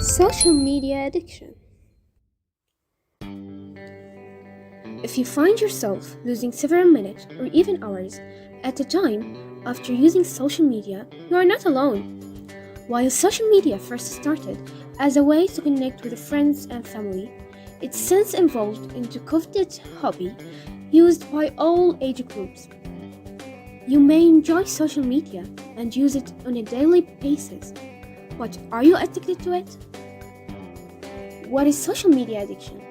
Social media addiction. If you find yourself losing several minutes or even hours at a time after using social media, you are not alone. While social media first started as a way to connect with friends and family, it's since evolved into a coveted hobby used by all age groups. You may enjoy social media and use it on a daily basis, but are you addicted to it? What is social media addiction?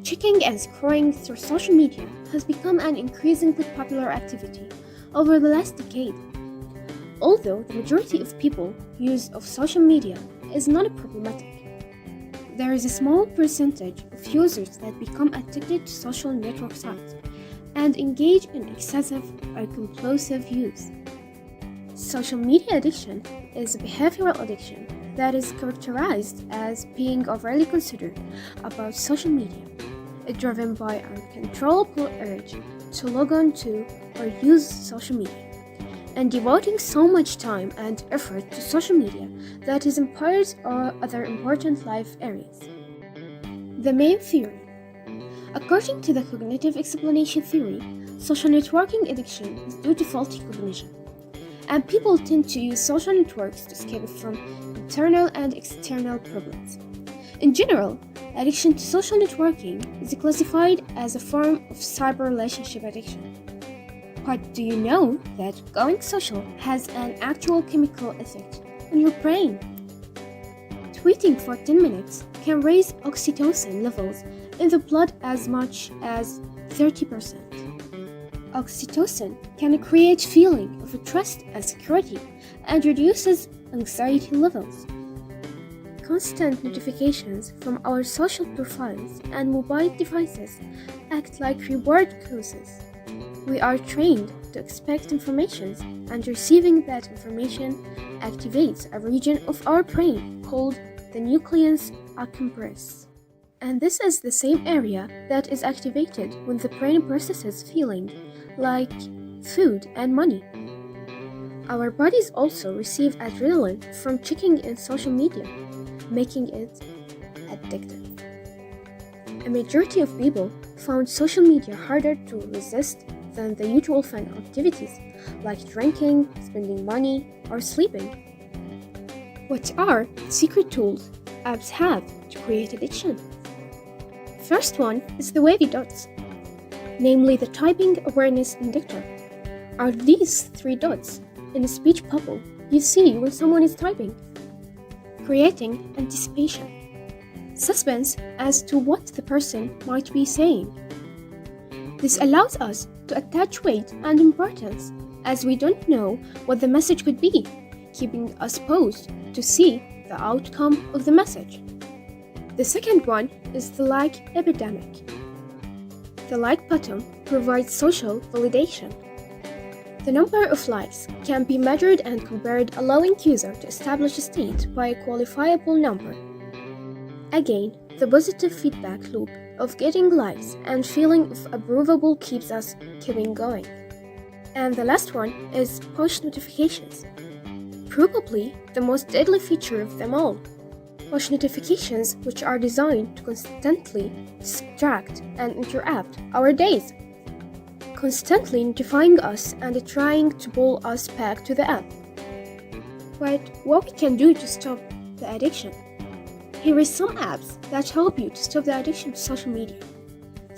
Checking and scrolling through social media has become an increasingly popular activity over the last decade. Although the majority of people use of social media is not problematic, there is a small percentage of users that become addicted to social network sites and engage in excessive or compulsive use. Social media addiction is a behavioral addiction that is characterized as being overly considered about social media, driven by an uncontrollable urge to log on to or use social media, and devoting so much time and effort to social media that it impairs all other important life areas. The main theory. According to the cognitive explanation theory, social networking addiction is due to faulty cognition, and people tend to use social networks to escape from internal and external problems. In general, addiction to social networking is classified as a form of cyber relationship addiction. But do you know that going social has an actual chemical effect on your brain? Tweeting for 10 minutes can raise oxytocin levels in the blood as much as 30%. Oxytocin can create feeling of trust and security and reduces anxiety levels. Constant notifications from our social profiles and mobile devices act like reward cues. We are trained to expect information, and receiving that information activates a region of our brain called the nucleus accumbens. And this is the same area that is activated when the brain processes feeling like food and money. Our bodies also receive adrenaline from checking in social media, making it addictive. A majority of people found social media harder to resist than the usual fun activities like drinking, spending money, or sleeping. What are secret tools apps have to create addiction? First one is the wavy dots, namely the typing awareness indicator. Are these three dots in a speech bubble you see when someone is typing, creating anticipation, suspense as to what the person might be saying. This allows us to attach weight and importance as we don't know what the message could be, keeping us posed to see the outcome of the message. The second one is the like epidemic. The like button provides social validation. The number of likes can be measured and compared, allowing user to establish a state by a quantifiable number. Again, the positive feedback loop of getting likes and feeling of approval keeps us keeping going. And the last one is push notifications. Probably the most deadly feature of them all. Push notifications, which are designed to constantly distract and interrupt our days, constantly notifying us and trying to pull us back to the app. But what we can do to stop the addiction? Here is some apps that help you to stop the addiction to social media.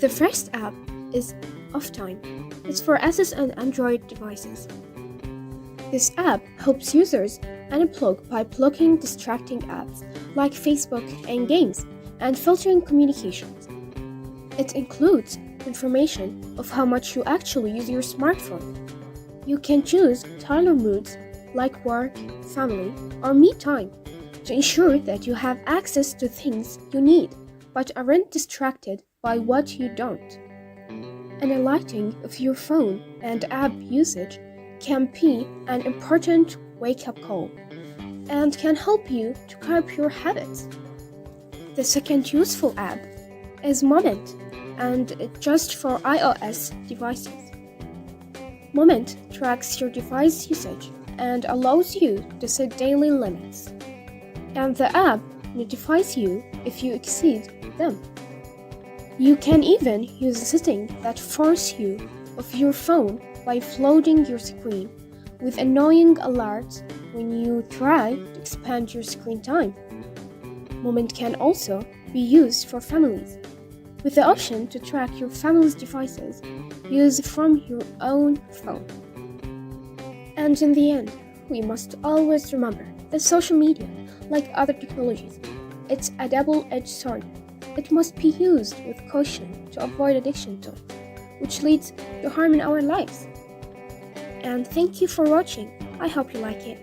The first app is OffTime. It's for iOS and Android devices. This app helps users unplug by blocking distracting apps like Facebook and games and filtering communications. It includes information of how much you actually use your smartphone. You can choose tailored moods like work, family, or me time to ensure that you have access to things you need but aren't distracted by what you don't. An alerting of your phone and app usage can be an important wake-up call and can help you to curb your habits. The second useful app is Moment, and it's just for iOS devices. Moment tracks your device usage and allows you to set daily limits. And the app notifies you if you exceed them. You can even use a setting that forces you off your phone by flooding your screen with annoying alerts when you try to expand your screen time. Moment can also be used for families, with the option to track your family's devices used from your own phone. And in the end, we must always remember that social media, like other technologies, it's a double-edged sword. It must be used with caution to avoid addiction to it, which leads to harm in our lives. And thank you for watching. I hope you like it.